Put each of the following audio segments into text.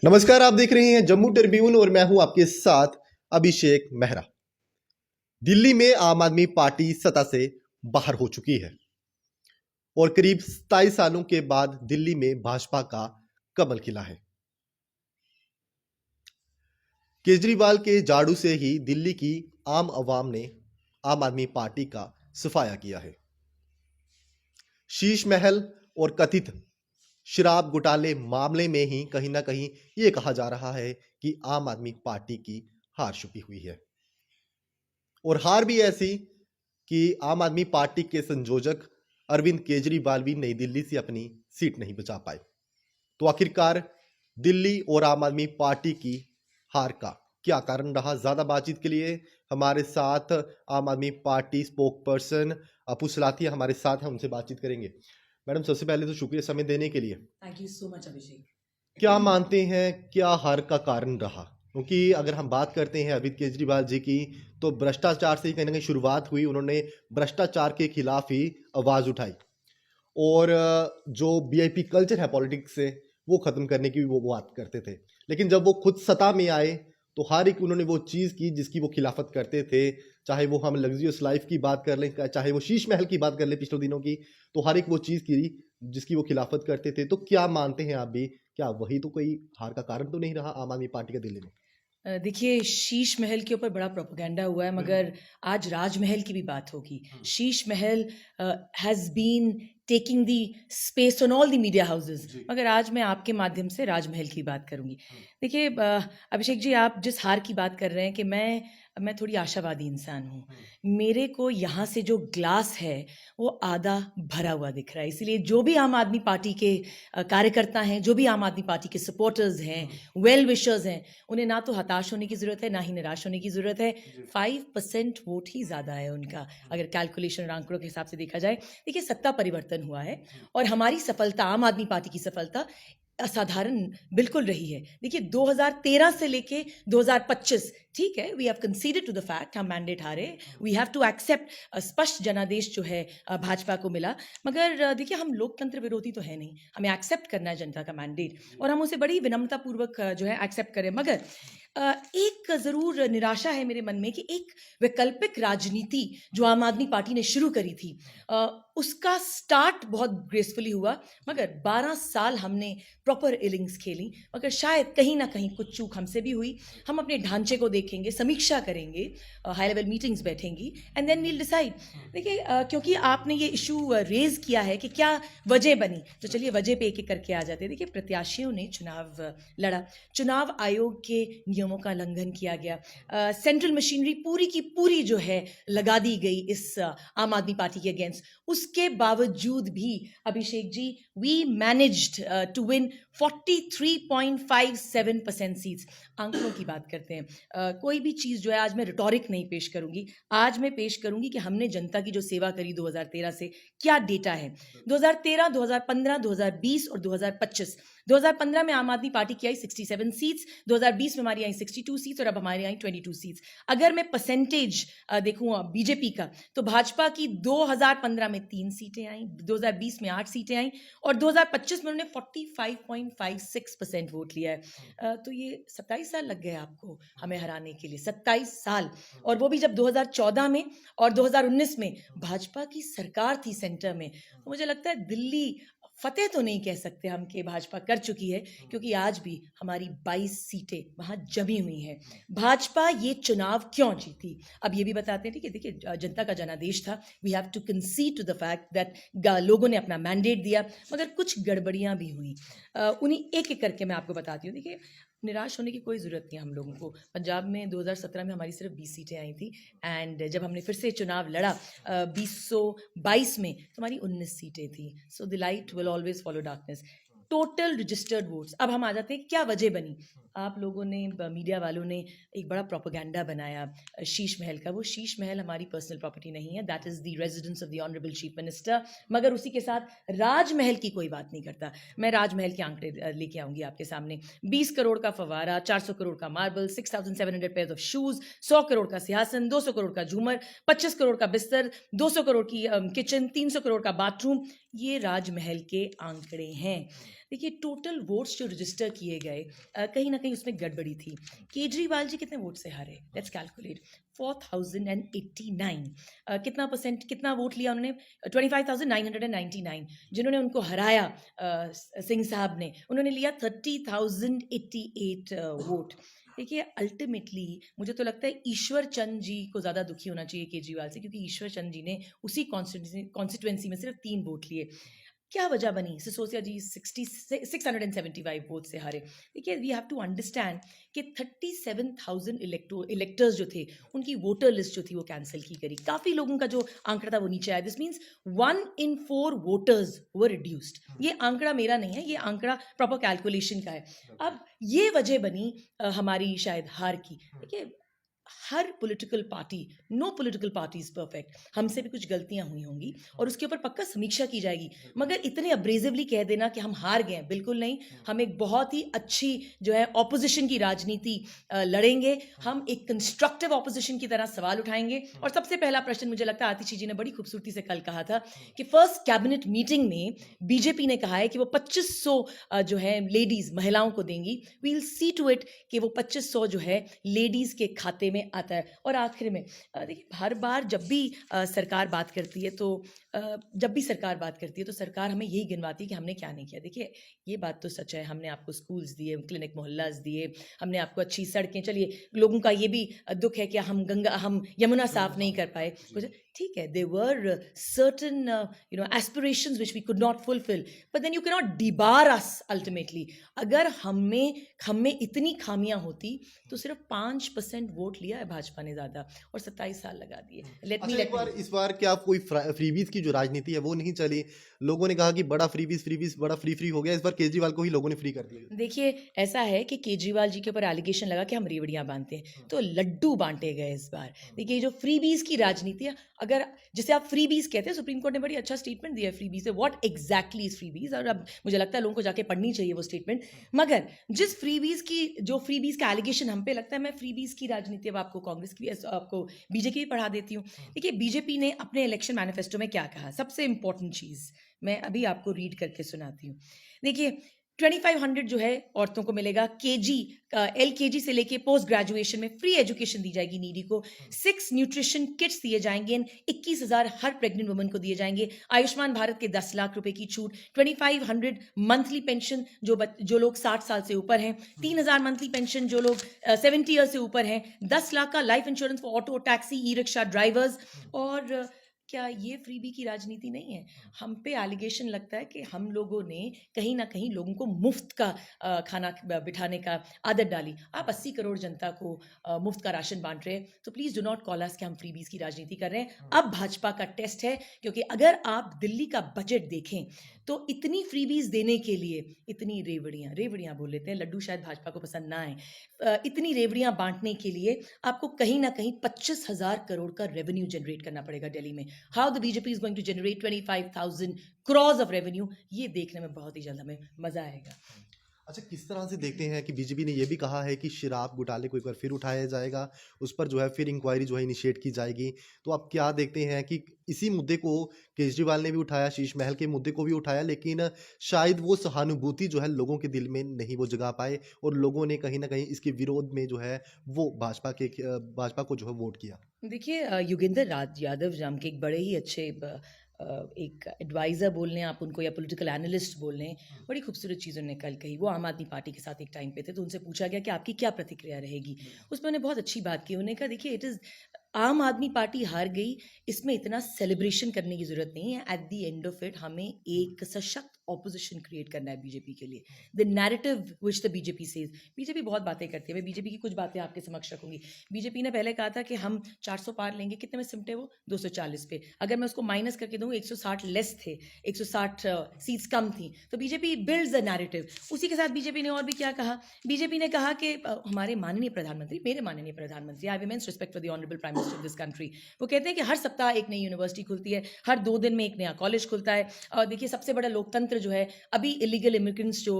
नमस्कार, आप देख रहे हैं जम्मू ट्रिब्यून और मैं हूं आपके साथ अभिषेक मेहरा। दिल्ली में आम आदमी पार्टी सत्ता से बाहर हो चुकी है और करीब 27 सालों के बाद दिल्ली में भाजपा का कमल खिला है। केजरीवाल के झाड़ू से ही दिल्ली की आम आवाम ने आम आदमी पार्टी का सफाया किया है। शीश महल और कथित शराब घोटाले मामले में ही कहीं ना कहीं ये कहा जा रहा है कि आम आदमी पार्टी की हार छुपी हुई है और हार भी ऐसी कि आम आदमी पार्टी के संयोजक अरविंद केजरीवाल भी नई दिल्ली से अपनी सीट नहीं बचा पाए। तो आखिरकार दिल्ली और आम आदमी पार्टी की हार का क्या कारण रहा? ज्यादा बातचीत के लिए हमारे साथ आम आदमी पार्टी स्पोक पर्सन अपू सलाथिया हमारे साथ हैं, उनसे बातचीत करेंगे। मैडम, सबसे पहले तो शुक्रिया समय देने के लिए। थैंक यू सो मच अभिषेक। क्या मानते हैं क्या हार का कारण रहा? क्योंकि अगर हम बात करते हैं अरविंद केजरीवाल जी की, तो भ्रष्टाचार से ही कहीं ना कहीं शुरुआत हुई। उन्होंने भ्रष्टाचार के खिलाफ ही आवाज उठाई और जो वीआईपी कल्चर है पॉलिटिक्स से वो खत्म करने की भी वो बात करते थे। लेकिन जब वो खुद सत्ता में आए तो हर एक उन्होंने वो चीज़ की जिसकी वो खिलाफत करते थे। चाहे वो हम लग्जरियस लाइफ की बात कर लें, चाहे वो शीश महल की बात कर लें पिछले दिनों की, तो हर एक वो चीज़ की जिसकी वो खिलाफत करते थे। तो क्या मानते हैं आप भी, क्या वही तो कोई हार का कारण तो नहीं रहा आम आदमी पार्टी का दिल्ली में? देखिए, शीश महल के ऊपर बड़ा प्रोपेगेंडा हुआ है, मगर आज राजमहल की भी बात होगी। Sheesh Mahal has been taking the space on all the media houses, मगर आज मैं आपके माध्यम से राजमहल की बात करूंगी। देखिए अभिषेक जी, आप जिस हार की बात कर रहे हैं कि मैं थोड़ी आशावादी इंसान हूँ। मेरे को यहाँ से जो ग्लास है वो आधा भरा हुआ दिख रहा है। इसलिए जो भी आम आदमी पार्टी के कार्यकर्ता हैं, जो भी आम आदमी पार्टी के सपोर्टर्स हैं, वेल विशर्स हैं, उन्हें ना तो हताश होने की ज़रूरत है, ना ही निराश होने की ज़रूरत है। 5% वोट ही ज़्यादा है उनका, अगर कैलकुलेशन और आंकड़ों के हिसाब से देखा जाए। देखिए, सत्ता परिवर्तन हुआ है और हमारी सफलता, आम आदमी पार्टी की सफलता असाधारण बिल्कुल रही है। देखिए, 2013 से लेके 2025, ठीक है, we have consider to the fact, हम मैंडेट हारे, वी हैव टू एक्सेप्ट, स्पष्ट जनादेश जो है भाजपा को मिला। मगर देखिए, हम लोकतंत्र विरोधी तो है नहीं, हमें एक्सेप्ट करना है जनता का मैंडेट और हम उसे बड़ी विनम्रतापूर्वक जो है एक्सेप्ट करें। मगर एक ज़रूर निराशा है मेरे मन में कि एक वैकल्पिक राजनीति जो आम आदमी पार्टी ने शुरू करी थी, उसका स्टार्ट बहुत ग्रेसफुली हुआ, मगर 12 साल हमने प्रॉपर इनिंग्स खेली, मगर शायद कहीं ना कहीं कुछ चूक हमसे भी हुई। हम अपने ढांचे को देखेंगे, समीक्षा करेंगे, हाई लेवल मीटिंग्स बैठेंगी एंड देन वील डिसाइड। देखिए, क्योंकि आपने ये इशू रेज किया है कि क्या वजह बनी, तो चलिए वजह पे एक एक करके आ जाते हैं। देखिए, प्रत्याशियों ने चुनाव लड़ा, चुनाव आयोग के नियमों का उल्लंघन किया गया, सेंट्रल मशीनरी पूरी की पूरी जो है लगा दी गई इस आम आदमी पार्टी के अगेंस्ट। उसके बावजूद भी Abhishek ji, we managed to win 43.57% seats. आंकड़ों की बात करते हैं, कोई भी चीज़ जो है, आज मैं रिटोरिक नहीं पेश करूंगी, आज मैं पेश करूंगी कि हमने जनता की जो सेवा करी 2013 से, क्या डेटा है। 2013, 2015, 2020 और 2025, 2015 में आम आदमी पार्टी की आई 67 सीट्स, 2020 में हमारी आई 62 सीट्स और अब हमारी आई 22 सीट्स। अगर मैं परसेंटेज देखूं बीजेपी का, तो भाजपा की 2015 में 3 सीटें आई, 2020 में 8 सीटें आई और 2025 में उन्होंने 45.56% वोट लिया है। तो ये 27 साल लग गए आपको हमें हराने के लिए, 27 साल, और वो भी जब 2014 में और 2019 में भाजपा की सरकार थी सेंटर में। तो मुझे लगता है दिल्ली फतेह तो नहीं कह सकते हम कि भाजपा कर चुकी है, क्योंकि आज भी हमारी 22 सीटें वहां जमी हुई हैं। भाजपा ये चुनाव क्यों जीती, अब ये भी बताते हैं। ठीक है, देखिए, जनता का जनादेश था, we have to concede to the fact that लोगों ने अपना मैंडेट दिया, मगर कुछ गड़बड़ियां भी हुई। उन्हीं एक एक करके मैं आपको बताती हूँ। देखिए, निराश होने की कोई ज़रूरत नहीं हम लोगों को। पंजाब में 2017 में हमारी सिर्फ 20 सीटें आई थी, एंड जब हमने फिर से चुनाव लड़ा 2022 में, तो हमारी 19 सीटें थी। So the light will always follow darkness. Total registered votes, अब हम आ जाते हैं क्या वजह बनी। आप लोगों ने, मीडिया वालों ने एक बड़ा प्रोपेगेंडा बनाया शीश महल का। वो शीश महल हमारी पर्सनल प्रॉपर्टी नहीं है, that is the residence of the honourable chief minister. मगर उसी के साथ राजमहल की कोई बात नहीं करता। मैं राजमहल के आंकड़े लेके आऊंगी आपके सामने। 20 करोड़ का फवारा, 400 करोड़ का marble, 6700 pair of shoes, 100 crore का सिंहासन, 200 करोड़ का झूमर, 25 करोड़ का बिस्तर, 200 करोड़ की किचन, 300 करोड़ का बाथरूम, ये राजमहल के आंकड़े हैं। देखिए टोटल वोट्स जो रजिस्टर किए गए कहीं ना कहीं उसमें गड़बड़ी थी। केजरीवाल जी कितने वोट से हारे? Let's calculate. 4089। कितना परसेंट, कितना वोट लिया उन्होंने? 25,999। जिन्होंने उनको हराया सिंह साहब ने, उन्होंने लिया 30,088 वोट। देखिए अल्टीमेटली मुझे तो लगता है ईश्वर चंद जी को ज़्यादा दुखी होना चाहिए केजरीवाल से, क्योंकि ईश्वर चंद जी ने उसी कॉन्स्टिट्यूंसी में सिर्फ 3 वोट लिए। क्या वजह बनी? सिसोदिया जी 675 वोट से हारे। देखिए वी हैव टू अंडरस्टैंड कि 37,000 इलेक्टर्स जो थे, उनकी वोटर लिस्ट जो थी वो कैंसिल की गई। काफ़ी लोगों का जो आंकड़ा था वो नीचे आया। This means 1 in 4 voters were reduced. ये आंकड़ा मेरा नहीं है, ये आंकड़ा प्रॉपर कैलकुलेशन का है। अब ये वजह बनी हमारी शायद हार की। देखिए हर political party, no political party is perfect, हमसे भी कुछ गलतियां हुई होंगी और उसके ऊपर पक्का समीक्षा की जाएगी। मगर इतने अब्रेजिवली कह देना कि हम हार गए, बिल्कुल नहीं। हम एक बहुत ही अच्छी जो है ऑपोजिशन की राजनीति लड़ेंगे। हम एक कंस्ट्रक्टिव ऑपोजिशन की तरह सवाल उठाएंगे। और सबसे पहला प्रश्न मुझे लगता है आतिशी जी ने बड़ी खूबसूरती से कल कहा था कि फर्स्ट कैबिनेट मीटिंग में बीजेपी ने कहा है कि वो 2500 जो है लेडीज, महिलाओं को देंगी। We will see to it कि वो 2500 जो है लेडीज के खाते में आता है। और आखिर में देखिए हर बार जब भी सरकार बात करती है तो सरकार हमें यही गिनवाती है कि हमने क्या नहीं किया। देखिए ये बात तो सच है, हमने आपको स्कूल्स दिए, क्लिनिक मोहल्लास दिए, हमने आपको अच्छी सड़कें, चलिए लोगों का ये भी दुख है कि हम यमुना साफ नहीं कर पाए, ठीक है। There were certain aspirations which we could not fulfil, but then you can not debar us ultimately. अगर हमें इतनी खामियां होती तो सिर्फ 5% वोट लिया है भाजपा ने ज्यादा और 27 साल लगा दिए। इस बार क्या कोई फ्रीबीज की जो राजनीति है वो नहीं चली? लोगों ने कहा कि बड़ा फ्रीबीज बड़ा फ्री हो गया, इस बार केजरीवाल को ही लोगों ने फ्री कर दिया। देखिए ऐसा है कि केजरीवाल जी के ऊपर एलिगेशन लगा कि हम रेवड़ियां बांटते हैं, तो लड्डू बांटे गए इस बार। देखिए जो फ्रीबीज की राजनीति है, अगर जिसे आप फ्रीबीज कहते हैं, सुप्रीम कोर्ट ने बड़ी अच्छा स्टेटमेंट दिया है फ्रीबीज से, व्हाट एग्जैक्टली इज फ्रीबीज। और अब मुझे लगता है लोगों को जाके पढ़नी चाहिए वो स्टेटमेंट। मगर जिस फ्रीबीज का एलिगेशन हम पे लगता है, मैं फ्रीबीज की राजनीति अब आपको कांग्रेस की, आपको बीजेपी भी पढ़ा देती हूँ। देखिए बीजेपी ने अपने इलेक्शन मैनिफेस्टो में क्या कहा, सबसे इंपॉर्टेंट चीज मैं अभी आपको रीड करके सुनाती हूँ। देखिए 2500 जो है औरतों को मिलेगा, LKG से लेके पोस्ट ग्रेजुएशन में फ्री एजुकेशन दी जाएगी नीडी को। 6 न्यूट्रिशन किट्स दिए जाएंगे, 21,000 हर प्रेग्नेंट वुमन को दिए जाएंगे। आयुष्मान भारत के 10 लाख रुपए की छूट, 2500 मंथली पेंशन जो लोग 60 साल से ऊपर हैं, 3000 मंथली पेंशन जो लोग 70 ईयर से ऊपर हैं, 10 लाख का life insurance for auto, taxi, e rickshaw drivers. और क्या ये फ्रीबी की राजनीति नहीं है? हम पे एलिगेशन लगता है कि हम लोगों ने कहीं ना कहीं लोगों को मुफ्त का खाना बिठाने का आदत डाली। आप 80 करोड़ जनता को मुफ्त का राशन बांट रहे हैं, तो प्लीज डू नॉट कॉल अस कि हम फ्रीबीज की राजनीति कर रहे हैं। अब भाजपा का टेस्ट है, क्योंकि अगर आप दिल्ली का बजट देखें तो इतनी फ्रीबीज देने के लिए इतनी रेवड़ियां बोल लेते हैं, लड्डू शायद भाजपा को पसंद ना आए, इतनी रेवड़ियां बांटने के लिए आपको कहीं ना कहीं 25,000 करोड़ का रेवेन्यू जनरेट करना पड़ेगा दिल्ली में। How the BJP is going to generate 25,000 crores of revenue, ये देखने में बहुत ही जल्द हमें मजा आएगा। अच्छा, किस तरह से देखते हैं कि बीजेपी ने ये भी कहा है कि शराब घोटाले को एक बार फिर उठाया जाएगा, उस पर जो है फिर इंक्वायरी जो है इनिशिएट की जाएगी, तो आप क्या देखते हैं कि इसी मुद्दे को केजरीवाल ने भी उठाया, शीश महल के मुद्दे को भी उठाया, लेकिन शायद वो सहानुभूति जो है लोगों के दिल में नहीं वो जगा पाए और लोगों ने कहीं ना कहीं इसके विरोध में जो है वो भाजपा को जो है वोट किया। देखिए योगेंद्र यादव जाम के एक बड़े ही अच्छे एक एडवाइज़र बोल लें आप उनको या पॉलिटिकल एनालिस्ट बोल लें, बड़ी खूबसूरत चीज़ उन्होंने कल कही। वो आम आदमी पार्टी के साथ एक टाइम पे थे, तो उनसे पूछा गया कि आपकी क्या प्रतिक्रिया रहेगी। उसमें उन्होंने बहुत अच्छी बात की। उन्होंने कहा देखिए इट इज़ आम आदमी पार्टी हार गई, इसमें इतना सेलिब्रेशन करने की ज़रूरत नहीं है। At the end of it हमें एक सशक्त ऑपोजिशन क्रिएट करना है बीजेपी के लिए। The narrative which the BJP says, BJP बहुत बातें करती है, मैं बीजेपी की कुछ बातें आपके समक्ष रखूंगी। बीजेपी ने पहले कहा था कि हम 400 पार लेंगे, कितने में सिमटे वो? 240 पे। अगर मैं उसको माइनस करके दूँ 160 लेस थे, 160 सीट्स कम थी, तो बीजेपी बिल्ड्स द नैरेटिव। उसी के साथ बीजेपी ने और भी क्या कहा? बीजेपी ने कहा कि हमारे माननीय प्रधानमंत्री, मेरे माननीय प्रधानमंत्री, I have immense respect for the honourable prime minister of this country, वो कहते हैं कि हर सप्ताह एक नई यूनिवर्सिटी खुलती है, हर 2 दिन में एक नया कॉलेज खुलता है। और देखिए सबसे बड़ा लोकतंत्र तंत्र जो है, अभी इलीगल इमिग्रेंट्स जो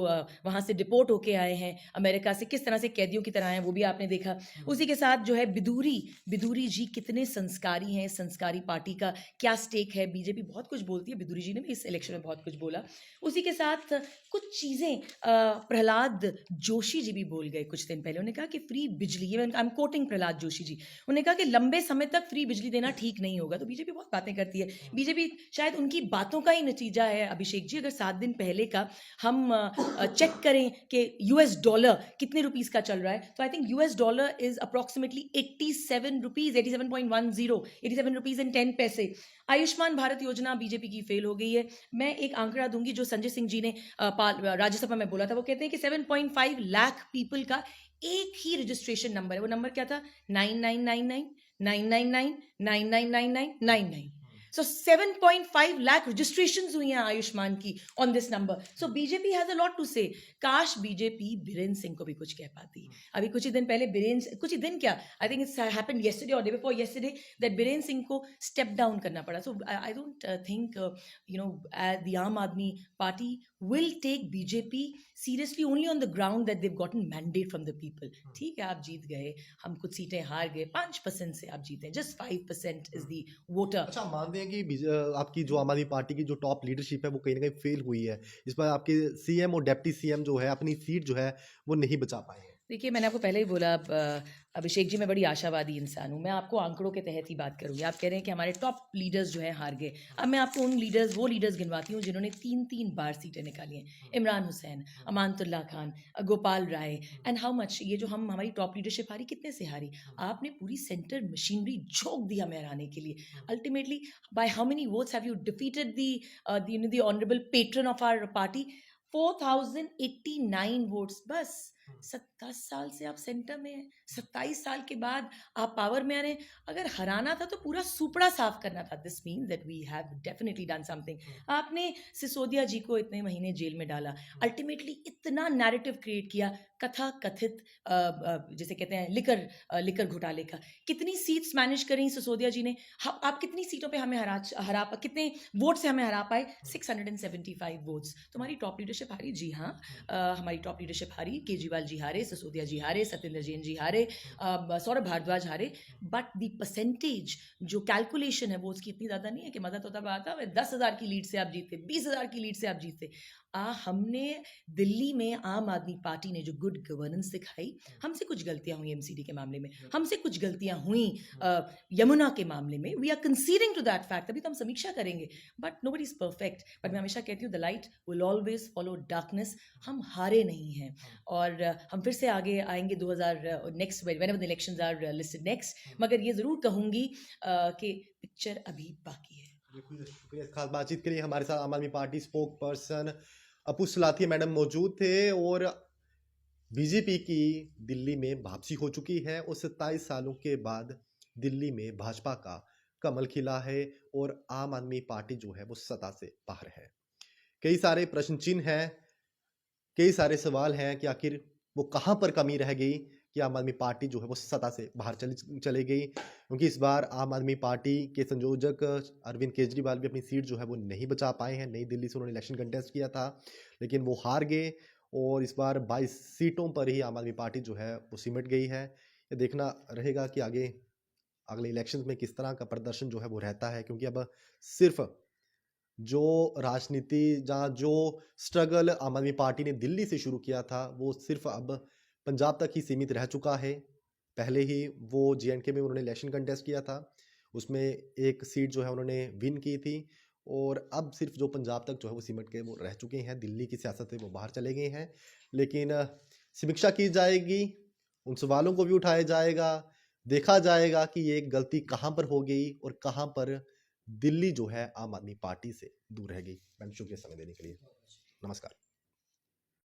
वहाँ से डिपोर्ट होके आए हैं अमेरिका से, किस तरह से कैदियों की तरह हैं, वो भी आपने देखा। उसी के साथ जो है बिदूरी जी कितने संस्कारी हैं, संस्कारी पार्टी का क्या स्टेक है। बीजेपी बहुत कुछ बोलती है, बिदूरी जी ने भी इस इलेक्शन में बहुत कुछ बोला। उसी के साथ कुछ चीज़ें प्रहलाद जोशी जी भी बोल गए कुछ दिन पहले। उन्होंने कहा कि फ्री बिजली, ये I am quoting Pralhad Joshi ji, उन्होंने कहा कि लंबे समय तक फ्री बिजली देना ठीक नहीं होगा। तो बीजेपी बहुत बातें करती है, बीजेपी शायद उनकी बातों का ही नतीजा है। अभिषेक जी, अगर 7 दिन पहले का हम चेक करें कि यूएस डॉलर कितने रुपीस का चल रहा है, तो I think US dollar is approximately 87 rupees, 87.10, 87 rupees and 10 पैसे। आयुष्मान भारत योजना बीजेपी की फेल हो गई है। मैं एक आंकड़ा दूंगी जो संजय सिंह जी ने राज्यसभा में बोला था। वो कहते हैं कि 7.5 लाख पीपल का एक ही रजिस्ट्रेशन नंबर है। वो नंबर क्या था? 9999 999 9999 99। So 7.5 lakh registrations हुई हैं आयुष्मान की on this number. So BJP has a lot to say. काश बीजेपी बीरेंद्र सिंह को भी कुछ कह पाती। अभी कुछ ही दिन पहले कुछ ही दिन क्या, I think it's happened yesterday or day before yesterday that Birendra Singh को स्टेप डाउन करना पड़ा। So I don't think the आम आदमी party will take BJP seriously only on the ground that they've gotten mandate from the people. ठीक है, आप जीत गए, हम कुछ सीटें हार गए, 5% से आप जीते, just 5% is the voter. अच्छा, मानते हैं कि आपकी जो आम आदमी पार्टी की जो टॉप लीडरशिप है वो कहीं ना कहीं फेल हुई है, इस पर आपके सीएम और डिप्टी सीएम जो है अपनी सीट जो है वो नहीं बचा पाए हैं। देखिए, मैंने आपको पहले ही बोला, अभिषेक जी, मैं बड़ी आशावादी इंसान हूँ। मैं आपको आंकड़ों के तहत ही बात करूँगी। आप कह रहे हैं कि हमारे टॉप लीडर्स जो हैं हार गए। अब मैं आपको वो लीडर्स गिनवाती हूँ जिन्होंने 3-3 बार सीटें निकाली हैं। Imran Hussain, Amanatullah Khan, Gopal Rai, and how much ये जो हमारी टॉप लीडरशिप हारी, कितने से हारी? आपने पूरी सेंटर मशीनरी झोंक दी हमें हराने के लिए। Ultimately by how many votes have you defeated the honourable patron of our party? 4089 votes बस। 10 साल से आप सेंटर में हैं, 27 साल के बाद आप पावर में आ रहे हैं। अगर हराना था तो पूरा सुपड़ा साफ करना था। This means that we have definitely done something. आपने सिसोदिया जी को इतने महीने जेल में डाला, अल्टीमेटली इतना नैरेटिव क्रिएट किया, कथा कथित जैसे कहते हैं लिकर घोटाले का। कितनी सीट्स मैनेज करी सिसोदिया जी ने? आप कितनी सीटों पे हमें हरा कितने वोट से हमें हरा पाए? 675 वोट्स। तुम्हारी टॉप लीडरशिप हारी, जी हाँ, हमारी टॉप लीडरशिप हारी। केजरीवाल जी हारे, सिसोदिया जी हारे, सत्येंद्र जैन जी हारे, सौरभ भारद्वाज हारे, बट द परसेंटेज जो कैलकुलेशन है वो उसकी इतनी ज़्यादा नहीं है कि मजा तो तब आता है 10,000 की लीड से आप जीते, 20,000 की लीड से आप जीते। हमने दिल्ली में आम आदमी पार्टी ने जो गुड गवर्नेंस दिखाई, हमसे कुछ गलतियां हुई एमसीडी के मामले में, हमसे कुछ गलतियां हुई यमुना के मामले में। We are considering to that fact, अभी तो हम समीक्षा करेंगे, but nobody is perfect. But मैं हमेशा कहती हूँ the light will always follow darkness. हम हारे नहीं हैं और हम फिर से आगे आएंगे 2000 next whenever the elections are listed next. मगर ये जरूर कहूंगी कि पिक्चर अभी बाकी है। बिल्कुल, शुक्रिया इस खास बातचीत के लिए। हमारे साथ आम आदमी पार्टी स्पोक पर्सन अपू सलाथिया मैडम मौजूद थे। और बीजेपी की दिल्ली में वापसी हो चुकी है और 27 सालों के बाद दिल्ली में भाजपा का कमल खिला है और आम आदमी पार्टी जो है वो सत्ता से बाहर है। कई सारे प्रश्न चिन्ह हैं, कई सारे सवाल हैं कि आखिर वो कहाँ पर कमी रह गई कि आम आदमी पार्टी जो है वो सत्ता से बाहर चली गई। क्योंकि इस बार आम आदमी पार्टी के संयोजक अरविंद केजरीवाल भी अपनी सीट जो है वो नहीं बचा पाए हैं। नई दिल्ली से उन्होंने इलेक्शन कंटेस्ट किया था लेकिन वो हार गए और इस बार 22 सीटों पर ही आम आदमी पार्टी जो है वो सिमट गई है। ये देखना रहेगा कि आगे अगले इलेक्शन में किस तरह का प्रदर्शन जो है वो रहता है, क्योंकि अब सिर्फ जो राजनीति जहाँ जो स्ट्रगल आम आदमी पार्टी ने दिल्ली से शुरू किया था वो सिर्फ अब पंजाब तक ही सीमित रह चुका है। पहले ही वो J&K में उन्होंने इलेक्शन कंटेस्ट किया था, उसमें एक सीट जो है उन्होंने विन की थी और अब सिर्फ जो पंजाब तक जो है वो सिमट के वो रह चुके हैं। दिल्ली की सियासत से वो बाहर चले गए हैं। लेकिन समीक्षा की जाएगी, उन सवालों को भी उठाया जाएगा, देखा जाएगा कि ये गलती कहाँ पर हो गई और कहाँ पर दिल्ली जो है आम आदमी पार्टी से दूर रह गई। मैडम शुक्रिया समय देने के लिए, नमस्कार।